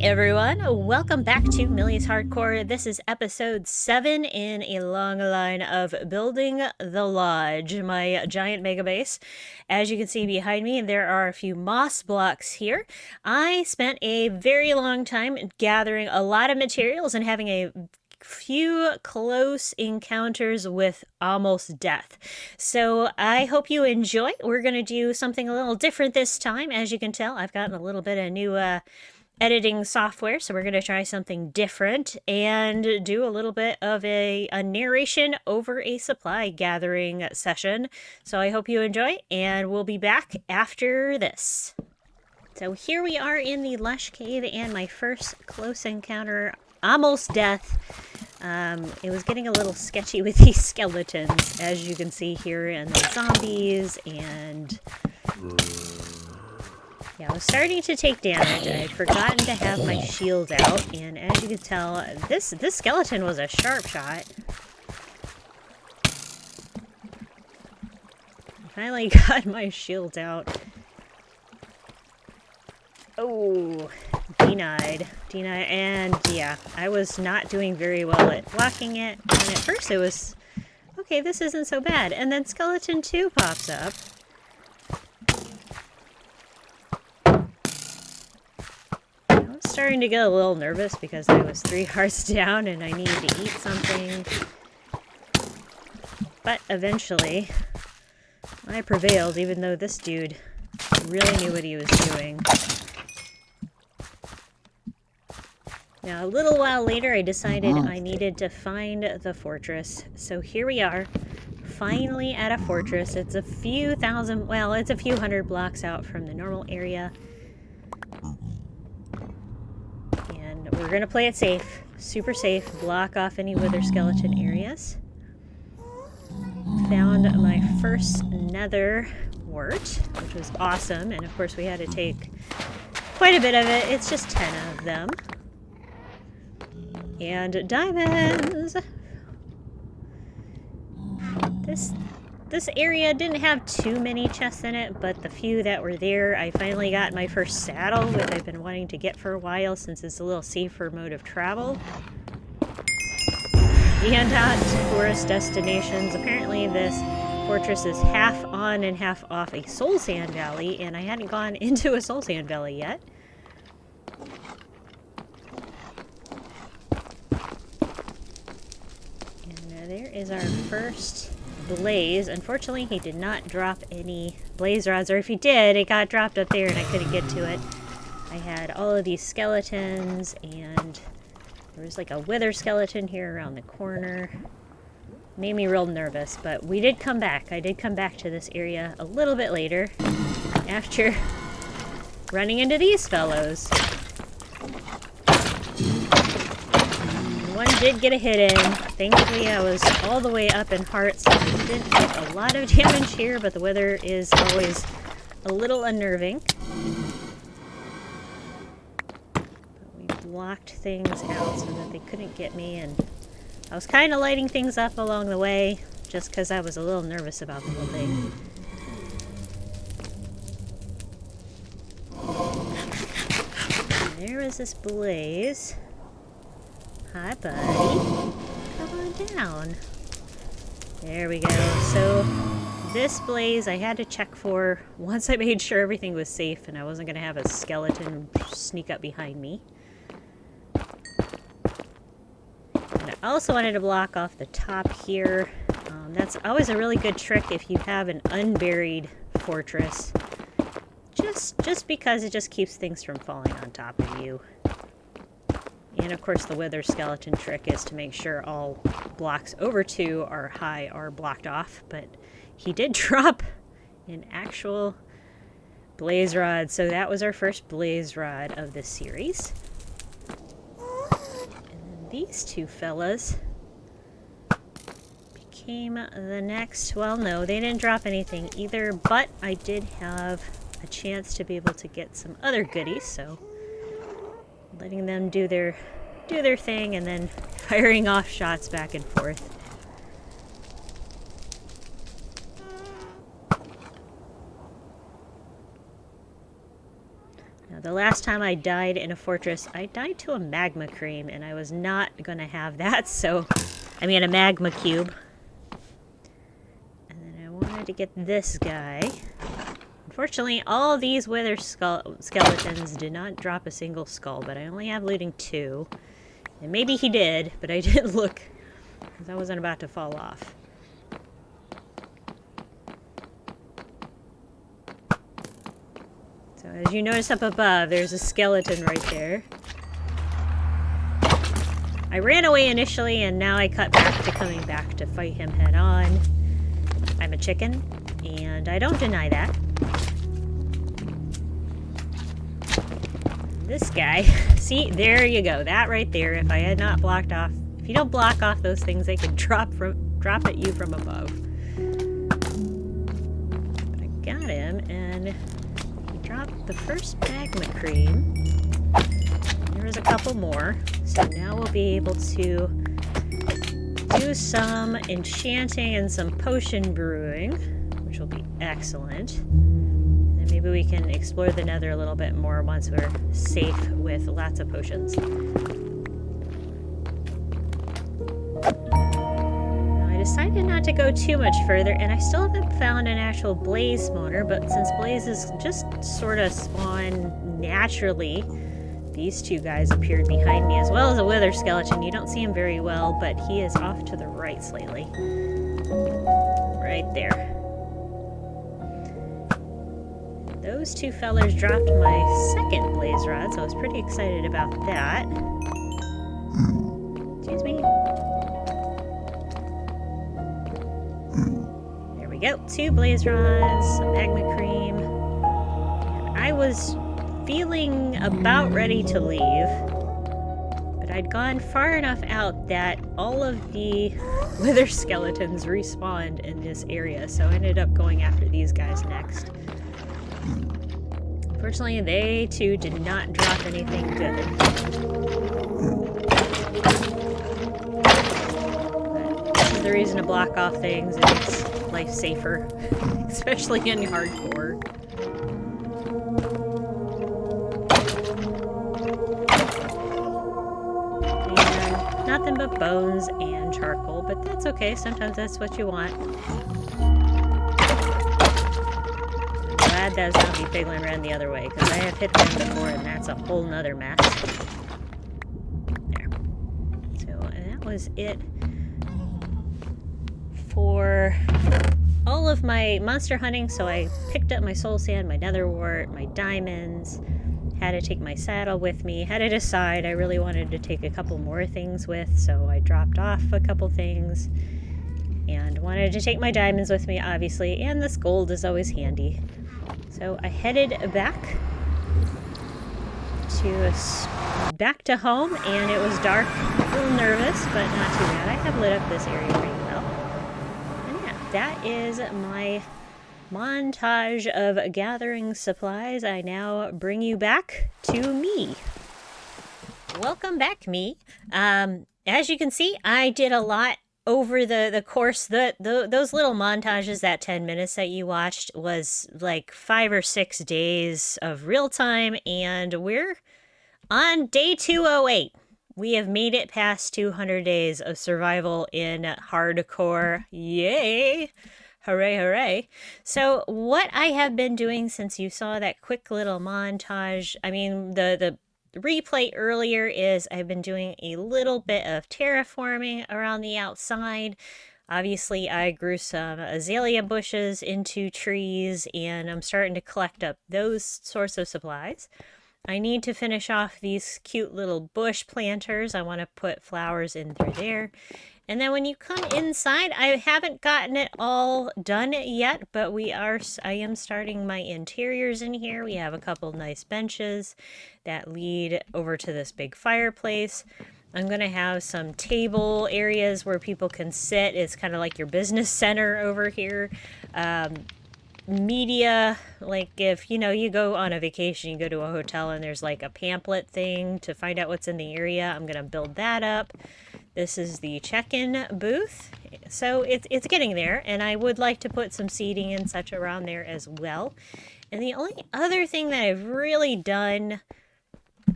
Everyone, welcome back to Millie's Hardcore. This is episode 7 in a long line of building the lodge, my giant megabase. As you can see behind me, there are a few moss blocks here. I spent a very long time gathering a lot of materials and having a few close encounters with almost death. So I hope you enjoy. We're going to do something a little different this time. As you can tell, I've gotten a little bit of new editing software, so we're going to try something different and do a little bit of a narration over a supply gathering session. So I hope you enjoy, and we'll be back after this. So here we are in the lush cave, and my first close encounter, almost death. It was getting a little sketchy with these skeletons, as you can see here, and the zombies, and yeah, I was starting to take damage. I had forgotten to have my shield out, and as you can tell, this skeleton was a sharp shot. I finally got my shield out. Oh, denied, and yeah, I was not doing very well at blocking it, and at first it was, okay, this isn't so bad, and then skeleton 2 pops up. Starting to get a little nervous because I was 3 hearts down and I needed to eat something. But eventually, I prevailed, even though this dude really knew what he was doing. Now, a little while later, I decided I needed to find the fortress. So here we are, finally at a fortress. It's a few thousand, well, it's a few hundred blocks out from the normal area. We're going to play it safe, super safe, block off any wither skeleton areas. Found my first nether wart, which was awesome, and of course we had to take quite a bit of it. It's just 10 of them. And diamonds! This area didn't have too many chests in it, but the few that were there, I finally got my first saddle, which I've been wanting to get for a while since it's a little safer mode of travel. And at tourist destinations, apparently this fortress is half on and half off a soul sand valley, and I hadn't gone into a soul sand valley yet. And there is our first blaze. Unfortunately, he did not drop any blaze rods, or if he did, it got dropped up there and I couldn't get to it. I had all of these skeletons, and there was like a wither skeleton here around the corner. Made me real nervous, but we did come back. I did come back to this area a little bit later after running into these fellows. One did get a hit in. Thankfully, I was all the way up in heart, so I didn't get a lot of damage here, but the wither is always a little unnerving. But we blocked things out so that they couldn't get me, and I was kind of lighting things up along the way, just because I was a little nervous about the whole thing. And there was this blaze. Hi, buddy. Come on down. There we go. So, this blaze I had to check for once I made sure everything was safe and I wasn't going to have a skeleton sneak up behind me. I also wanted to block off the top here. That's always a really good trick if you have an unburied fortress. Just because it just keeps things from falling on top of you. And of course the wither skeleton trick is to make sure all blocks over 2 are high are blocked off. But he did drop an actual blaze rod, so that was our first blaze rod of this series. These two fellas became the next. Well, no, they didn't drop anything either, but I did have a chance to be able to get some other goodies, so letting them do their thing and then firing off shots back and forth. The last time I died in a fortress, I died to a magma cream, and I was not going to have that, so... I mean, a magma cube. And then I wanted to get this guy. Unfortunately, all these wither skeletons did not drop a single skull, but I only have looting 2. And maybe he did, but I didn't look, because I wasn't about to fall off. So as you notice up above, there's a skeleton right there. I ran away initially, and now I cut back to coming back to fight him head on. I'm a chicken, and I don't deny that. This guy, see, there you go. That right there, if I had not blocked off, if you don't block off those things, they can drop at you from above. But I got him, and dropped the first magma cream. There was a couple more, so now we'll be able to do some enchanting and some potion brewing, which will be excellent. And maybe we can explore the nether a little bit more once we're safe with lots of potions. I decided not to go too much further, and I still haven't found an actual blaze spawner, but since blazes just sort of spawn naturally, these two guys appeared behind me, as well as a wither skeleton. You don't see him very well, but he is off to the right slightly. Right there. Those two fellers dropped my second blaze rod, so I was pretty excited about that. Excuse me. Go. 2 blaze rods, some magma cream. And I was feeling about ready to leave, but I'd gone far enough out that all of the wither skeletons respawned in this area, so I ended up going after these guys next. Unfortunately, they too did not drop anything good. But this is the reason to block off things. It makes life safer, especially in hardcore. And nothing but bones and charcoal, but that's okay. Sometimes that's what you want. I'm glad that zombie piglin ran the other way, because I have hit them before, and that's a whole nother mess. There. So, and that was it for all of my monster hunting. So I picked up my soul sand, my nether wart, my diamonds, Had to take my saddle with me. Had to decide I really wanted to take a couple more things with, so I dropped off a couple things. And wanted to take my diamonds with me, obviously, and this gold is always handy. So I headed back to home, and it was dark. A little nervous, but not too bad. I have lit up this area pretty well. And yeah, that is my montage of gathering supplies. I now bring you back to me. Welcome back, me. As you can see, I did a lot over the course. Those little montages, that 10 minutes that you watched, was like 5 or 6 days of real time, and we're on day 208. We have made it past 200 days of survival in hardcore. Yay! Hooray, hooray. So what I have been doing since you saw that quick little montage, I mean, the replay earlier, is I've been doing a little bit of terraforming around the outside. Obviously, I grew some azalea bushes into trees, and I'm starting to collect up those sorts of supplies. I need to finish off these cute little bush planters. I want to put flowers in through there. And then when you come inside, I haven't gotten it all done yet, but I am starting my interiors in here. We have a couple nice benches that lead over to this big fireplace. I'm going to have some table areas where people can sit. It's kind of like your business center over here. Media, like if you go on a vacation, you go to a hotel and there's like a pamphlet thing to find out what's in the area. I'm gonna build that up. This is the check-in booth, so it's getting there, and I would like to put some seating and such around there as well. And the only other thing that I've really done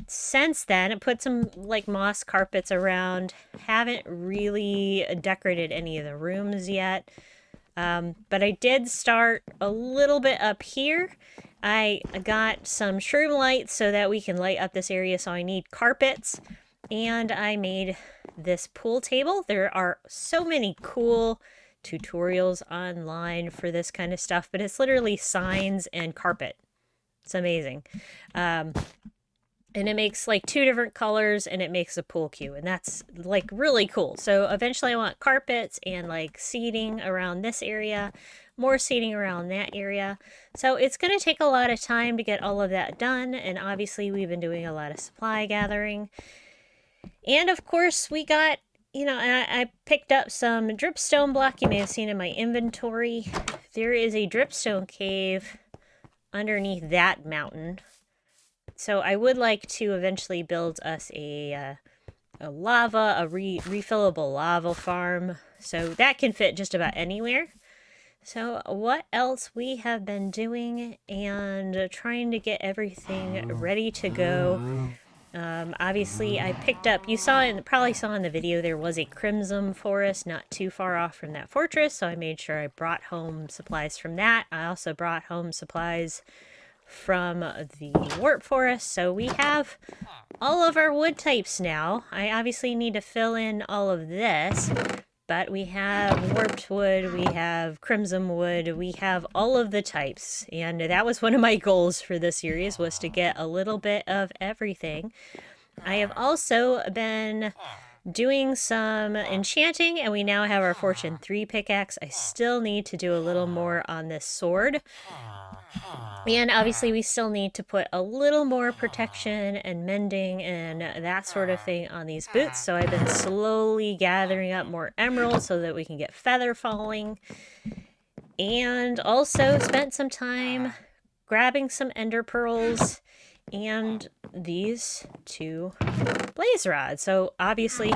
since then, I put some like moss carpets around. Haven't really decorated any of the rooms yet. But I did start a little bit up here. I got some shroom lights so that we can light up this area, so I need carpets. And I made this pool table. There are so many cool tutorials online for this kind of stuff, but it's literally signs and carpet. It's amazing. And it makes like 2 different colors, and it makes a pool cue, and that's like really cool. So eventually I want carpets and like seating around this area, more seating around that area. So it's going to take a lot of time to get all of that done, and obviously we've been doing a lot of supply gathering. And of course we got, I picked up some dripstone block. You may have seen in my inventory. There is a dripstone cave underneath that mountain. So I would like to eventually build us a refillable lava farm. So that can fit just about anywhere. So what else we have been doing and trying to get everything ready to go. Obviously I picked up, probably saw in the video, there was a crimson forest not too far off from that fortress. So I made sure I brought home supplies from that. I also brought home supplies from the warp forest, so we have all of our wood types now. I obviously need to fill in all of this, but we have warped wood, we have crimson wood, we have all of the types, and that was one of my goals for this series, was to get a little bit of everything. I have also been doing some enchanting, and we now have our Fortune 3 pickaxe. I still need to do a little more on this sword. And obviously we still need to put a little more protection and mending and that sort of thing on these boots. So I've been slowly gathering up more emeralds so that we can get feather falling. And also spent some time grabbing some ender pearls and these 2 blaze rods. So obviously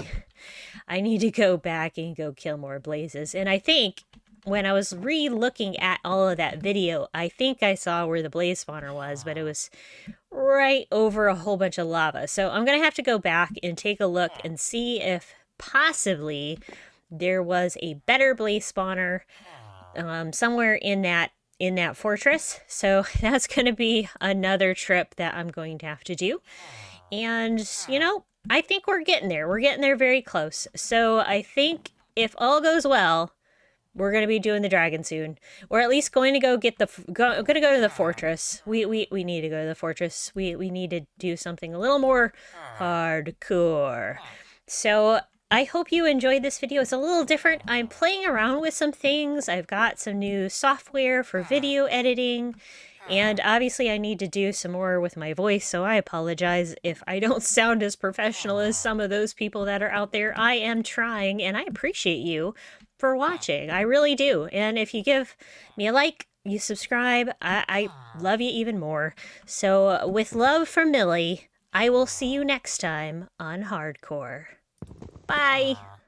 I need to go back and go kill more blazes. And I think when I was re-looking at all of that video, I think I saw where the blaze spawner was, but it was right over a whole bunch of lava. So I'm going to have to go back and take a look and see if possibly there was a better blaze spawner somewhere in that fortress. So that's going to be another trip that I'm going to have to do. And, I think we're getting there. We're getting there very close. So I think if all goes well, we're gonna be doing the dragon soon. We're at least going to go get the gonna go to the fortress. We need to go to the fortress. We need to do something a little more hardcore. So I hope you enjoyed this video. It's a little different. I'm playing around with some things. I've got some new software for video editing. And obviously I need to do some more with my voice, so I apologize if I don't sound as professional as some of those people that are out there. I am trying, and I appreciate you for watching. I really do. And if you give me a like, you subscribe, I love you even more. So with love from Millie, I will see you next time on Hardcore. Bye!